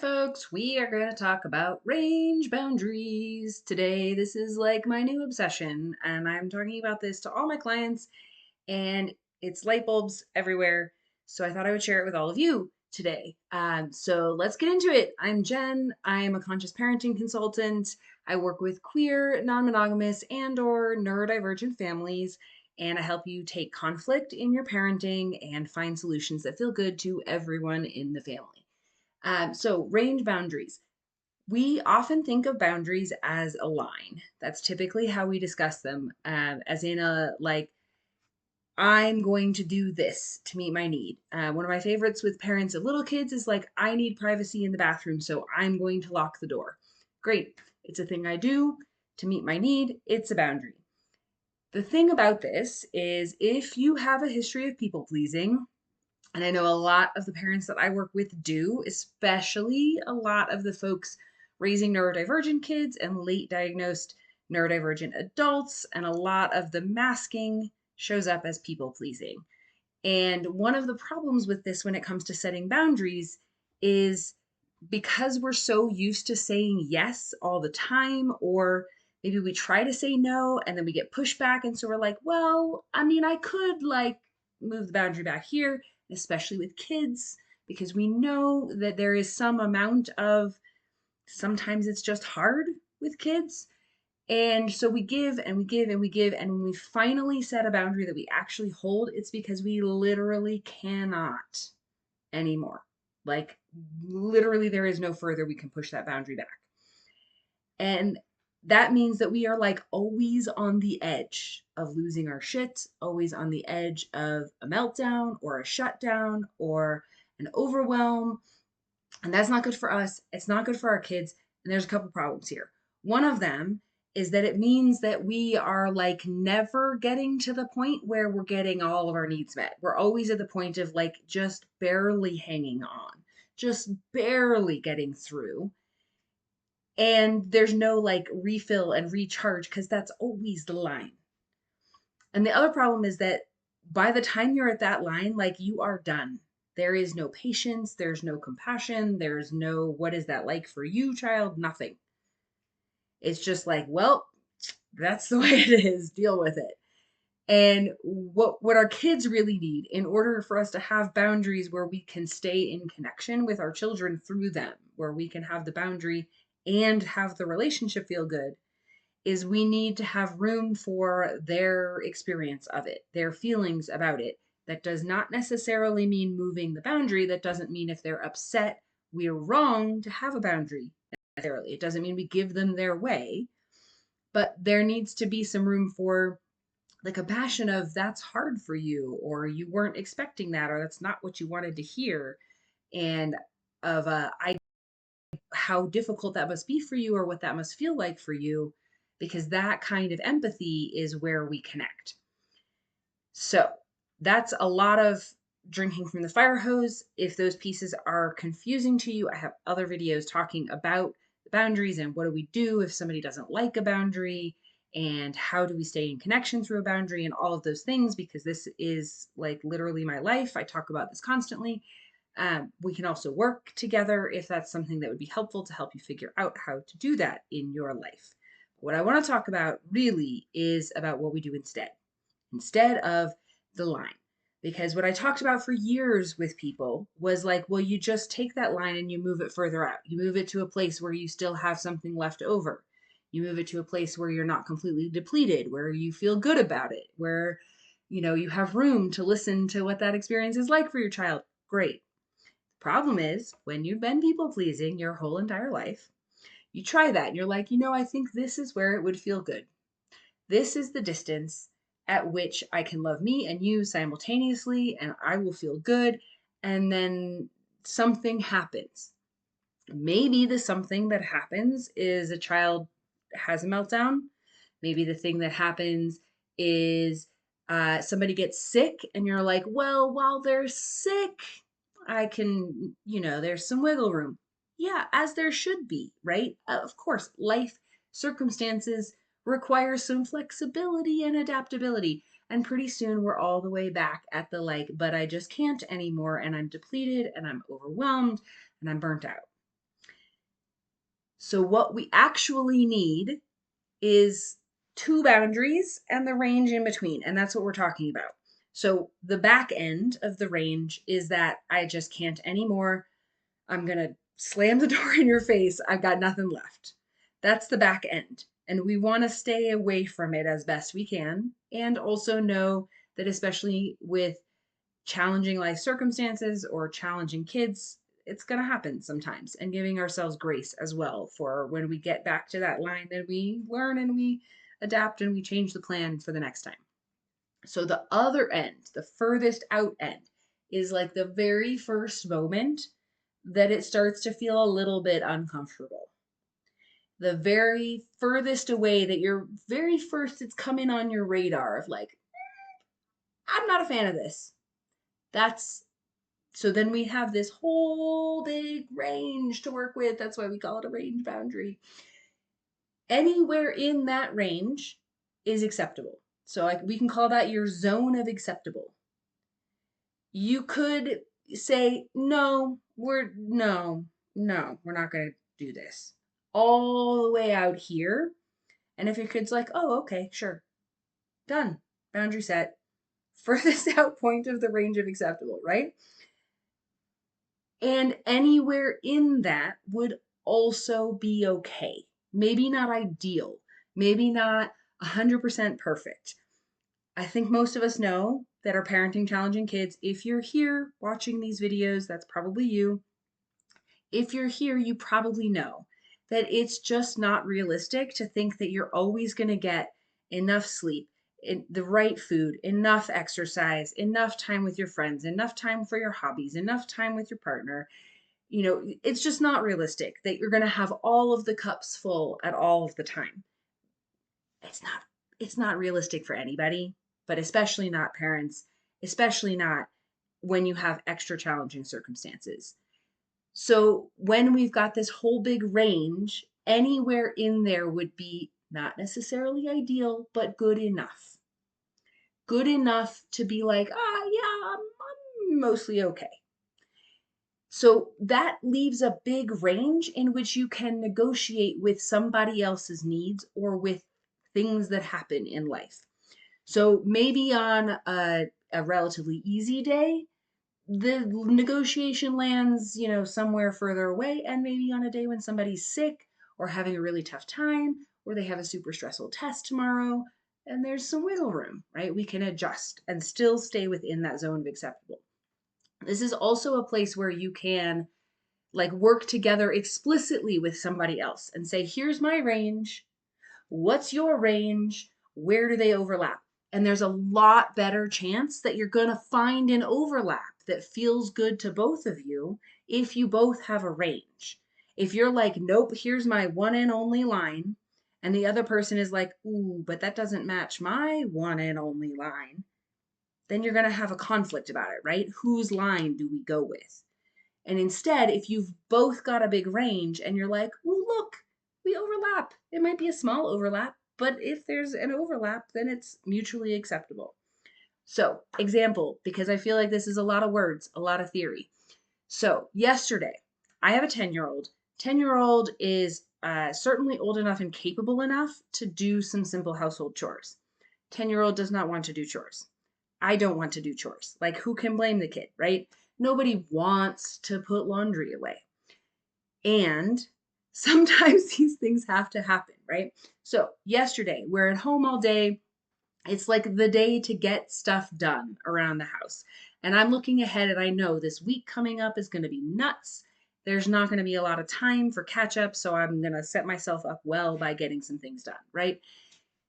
folks, we are going to talk about range boundaries today. This is like my new obsession, and I'm talking about this to all my clients, and it's light bulbs everywhere. So I thought I would share it with all of you today. So let's get into it. I'm Jen. I'm a conscious parenting consultant. I work with queer, non-monogamous, and/or neurodivergent families, and I help you take conflict in your parenting and find solutions that feel good to everyone in the family. So range boundaries. We often think of boundaries as a line. That's typically how we discuss them, as in a like, I'm going to do this to meet my need. One of my favorites with parents of little kids is like, I need privacy in the bathroom, so I'm going to lock the door. Great. It's a thing I do to meet my need. It's a boundary. The thing about this is if you have a history of people pleasing, and I know a lot of the parents that I work with do, especially a lot of the folks raising neurodivergent kids and late diagnosed neurodivergent adults. And a lot of the masking shows up as people pleasing. And one of the problems with this when it comes to setting boundaries is because we're so used to saying yes all the time, or maybe we try to say no and then we get pushback. And so we're like, well, I mean, I could like move the boundary back here, especially with kids, because we know that there is some amount of sometimes it's just hard with kids. And so we give and we give and we give. And when we finally set a boundary that we actually hold, it's because we literally cannot anymore. Like, literally, there is no further we can push that boundary back. And that means that we are like always on the edge of losing our shit, always on the edge of a meltdown or a shutdown or an overwhelm. And that's not good for us. It's not good for our kids. And there's a couple problems here. One of them is that it means that we are like never getting to the point where we're getting all of our needs met. We're always at the point of like just barely hanging on, just barely getting through. And there's no like refill and recharge because that's always the line. And the other problem is that by the time you're at that line, like you are done. There is no patience, there's no compassion, there's no what is that like for you, child? Nothing. It's just like, well, that's the way it is. Deal with it. And what our kids really need in order for us to have boundaries where we can stay in connection with our children through them, where we can have the boundary and have the relationship feel good, is we need to have room for their experience of it, their feelings about it. That does not necessarily mean moving the boundary. That doesn't mean if they're upset, we're wrong to have a boundary necessarily. It doesn't mean we give them their way, but there needs to be some room for the compassion of that's hard for you, or you weren't expecting that, or that's not what you wanted to hear, and of how difficult that must be for you, or what that must feel like for you, because that kind of empathy is where we connect. So that's a lot of drinking from the fire hose. If those pieces are confusing to you, I have other videos talking about the boundaries and what do we do if somebody doesn't like a boundary, and how do we stay in connection through a boundary, and all of those things, because this is like literally my life. I talk about this constantly. We can also work together if that's something that would be helpful to help you figure out how to do that in your life. What I want to talk about really is about what we do instead of the line. Because what I talked about for years with people was like, well, you just take that line and you move it further out. You move it to a place where you still have something left over. You move it to a place where you're not completely depleted, where you feel good about it, where you have room to listen to what that experience is like for your child. Great. Problem is, when you've been people pleasing your whole entire life, you try that and you're like, I think this is where it would feel good. This is the distance at which I can love me and you simultaneously, and I will feel good. And then something happens. Maybe the something that happens is a child has a meltdown. Maybe the thing that happens is somebody gets sick, and you're like, well, while they're sick, I can, there's some wiggle room. Yeah, as there should be, right? Of course, life circumstances require some flexibility and adaptability. And pretty soon we're all the way back at the but I just can't anymore. And I'm depleted and I'm overwhelmed and I'm burnt out. So what we actually need is two boundaries and the range in between. And that's what we're talking about. So the back end of the range is that I just can't anymore. I'm going to slam the door in your face. I've got nothing left. That's the back end. And we want to stay away from it as best we can. And also know that, especially with challenging life circumstances or challenging kids, it's going to happen sometimes, and giving ourselves grace as well for when we get back to that line, that we learn and we adapt and we change the plan for the next time. So the other end, the furthest out end, is like the very first moment that it starts to feel a little bit uncomfortable. The very furthest away that you're very first, it's coming on your radar of like, I'm not a fan of this. That's So then we have this whole big range to work with. That's why we call it a range boundary. Anywhere in that range is acceptable. So we can call that your zone of acceptable. You could say, no, we're not going to do this. All the way out here. And if your kid's like, oh, okay, sure, done, boundary set, furthest out point of the range of acceptable, right? And anywhere in that would also be okay. Maybe not ideal, maybe not 100% perfect. I think most of us know that are parenting challenging kids. If you're here watching these videos, that's probably you. If you're here, you probably know that it's just not realistic to think that you're always going to get enough sleep, the right food, enough exercise, enough time with your friends, enough time for your hobbies, enough time with your partner. It's just not realistic that you're going to have all of the cups full at all of the time. It's not realistic for anybody, but especially not parents, especially not when you have extra challenging circumstances. So when we've got this whole big range, anywhere in there would be not necessarily ideal, but good enough. Good enough to be like, yeah, I'm mostly okay. So that leaves a big range in which you can negotiate with somebody else's needs or with things that happen in life. So maybe on a relatively easy day, the negotiation lands, somewhere further away. And maybe on a day when somebody's sick or having a really tough time, or they have a super stressful test tomorrow, and there's some wiggle room, right? We can adjust and still stay within that zone of acceptable. This is also a place where you can like work together explicitly with somebody else and say, here's my range. What's your range? Where do they overlap? And there's a lot better chance that you're going to find an overlap that feels good to both of you if you both have a range. If you're like, nope, here's my one and only line, and the other person is like, ooh, but that doesn't match my one and only line, then you're going to have a conflict about it, right? Whose line do we go with? And instead, if you've both got a big range and you're like, oh, look, we overlap. It might be a small overlap, but if there's an overlap, then it's mutually acceptable. So, example, because I feel like this is a lot of words, a lot of theory. So, yesterday, I have a 10-year-old. 10-year-old is certainly old enough and capable enough to do some simple household chores. 10-year-old does not want to do chores. I don't want to do chores. Like, who can blame the kid, right? Nobody wants to put laundry away. And sometimes these things have to happen, right? So, yesterday, we're at home all day. It's like the day to get stuff done around the house. And I'm looking ahead and I know this week coming up is going to be nuts. There's not going to be a lot of time for catch up. So, I'm going to set myself up well by getting some things done, right?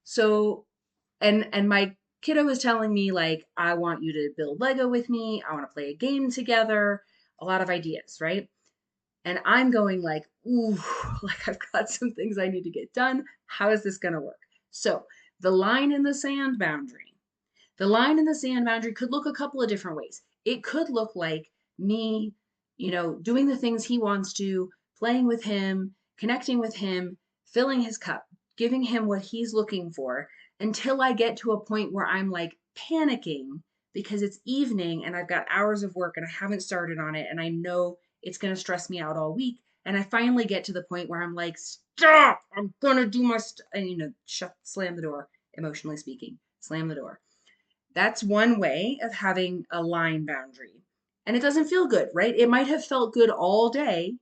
So, and my kiddo was telling me like, I want you to build Lego with me. I want to play a game together. A lot of ideas, right? And I'm going like, ooh, like I've got some things I need to get done. How is this going to work? So the line in the sand boundary, the line in the sand boundary could look a couple of different ways. It could look like me, doing the things he wants to, playing with him, connecting with him, filling his cup, giving him what he's looking for until I get to a point where I'm like panicking because it's evening and I've got hours of work and I haven't started on it and I know it's going to stress me out all week. And I finally get to the point where I'm like, stop, I'm gonna do my and slam the door, emotionally speaking, slam the door. That's one way of having a line boundary. And it doesn't feel good, right? It might have felt good all day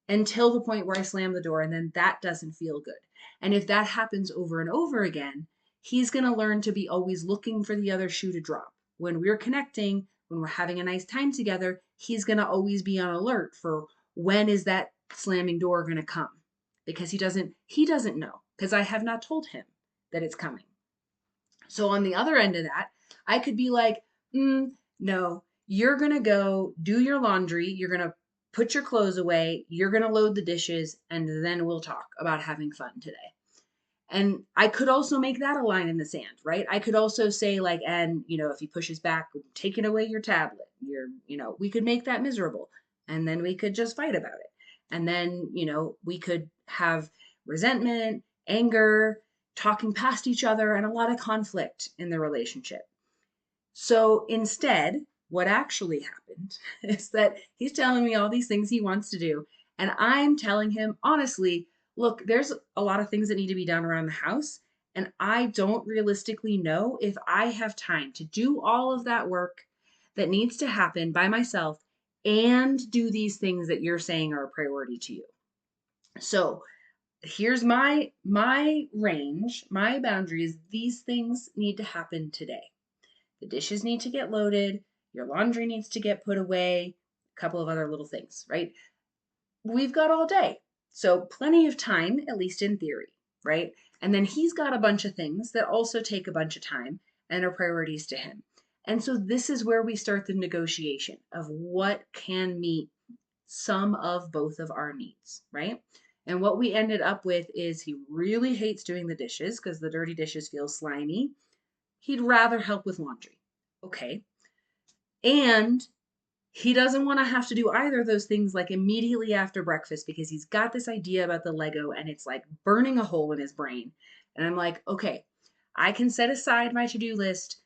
until the point where I slam the door, and then that doesn't feel good. And if that happens over and over again, he's going to learn to be always looking for the other shoe to drop. When we're connecting, when we're having a nice time together, he's going to always be on alert for when is that slamming door going to come, because he doesn't know, because I have not told him that it's coming. So on the other end of that, I could be like, no, you're going to go do your laundry. You're going to put your clothes away. You're going to load the dishes, and then we'll talk about having fun today. And I could also make that a line in the sand, right? I could also say like, and if he pushes back, taking away your tablet, we could make that miserable, and then we could just fight about it. And then, we could have resentment, anger, talking past each other, and a lot of conflict in the relationship. So instead, what actually happened is that he's telling me all these things he wants to do. And I'm telling him, honestly, look, there's a lot of things that need to be done around the house. And I don't realistically know if I have time to do all of that work that needs to happen by myself and do these things that you're saying are a priority to you. So here's my range, my boundaries. These things need to happen today. The dishes need to get loaded, your laundry needs to get put away, a couple of other little things, right? We've got all day. So plenty of time, at least in theory, right? And then he's got a bunch of things that also take a bunch of time and are priorities to him. And so this is where we start the negotiation of what can meet some of both of our needs, right? And what we ended up with is he really hates doing the dishes because the dirty dishes feel slimy. He'd rather help with laundry. Okay. And he doesn't want to have to do either of those things like immediately after breakfast because he's got this idea about the Lego and it's like burning a hole in his brain. And I'm like, okay, I can set aside my to-do list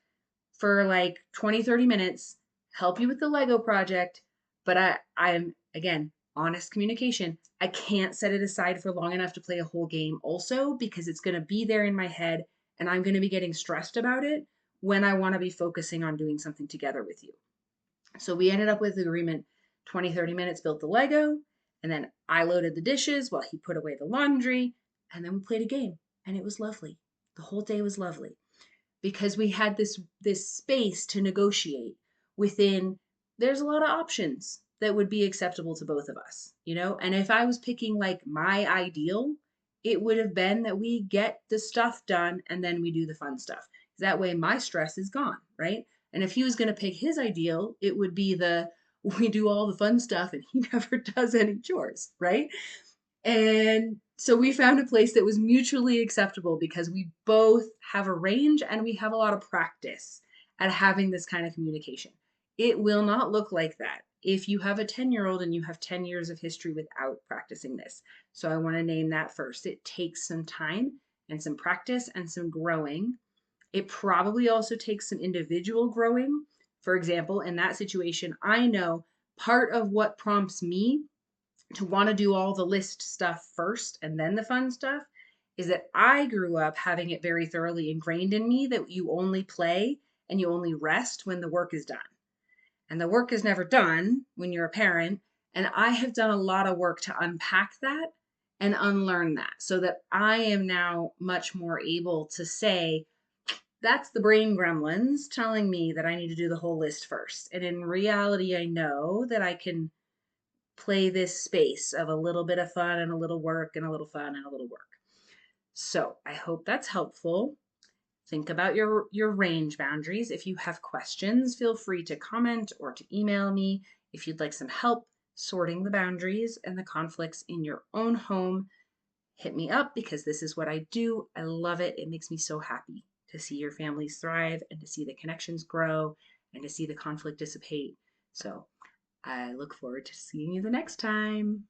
for like 20, 30 minutes, help you with the Lego project. But I'm, again, honest communication. I can't set it aside for long enough to play a whole game also because it's going to be there in my head and I'm going to be getting stressed about it when I want to be focusing on doing something together with you. So we ended up with the agreement 20, 30 minutes, built the Lego, and then I loaded the dishes while he put away the laundry, and then we played a game, and it was lovely. The whole day was lovely because we had this space to negotiate within. There's a lot of options that would be acceptable to both of us, and if I was picking like my ideal, it would have been that we get the stuff done and then we do the fun stuff. That way my stress is gone, right? And if he was going to pick his ideal, it would be we do all the fun stuff and he never does any chores, right? And so we found a place that was mutually acceptable because we both have a range and we have a lot of practice at having this kind of communication. It will not look like that if you have a 10-year-old and you have 10 years of history without practicing this. So I want to name that first. It takes some time and some practice and some growing. It probably also takes some individual growing. For example, in that situation, I know part of what prompts me to want to do all the list stuff first and then the fun stuff is that I grew up having it very thoroughly ingrained in me that you only play and you only rest when the work is done. And the work is never done when you're a parent. And I have done a lot of work to unpack that and unlearn that so that I am now much more able to say, that's the brain gremlins telling me that I need to do the whole list first. And in reality, I know that I can play this space of a little bit of fun and a little work and a little fun and a little work. So I hope that's helpful. Think about your range boundaries. If you have questions, feel free to comment or to email me. If you'd like some help sorting the boundaries and the conflicts in your own home, hit me up because this is what I do. I love it. It makes me so happy to see your families thrive and to see the connections grow and to see the conflict dissipate. So I look forward to seeing you the next time.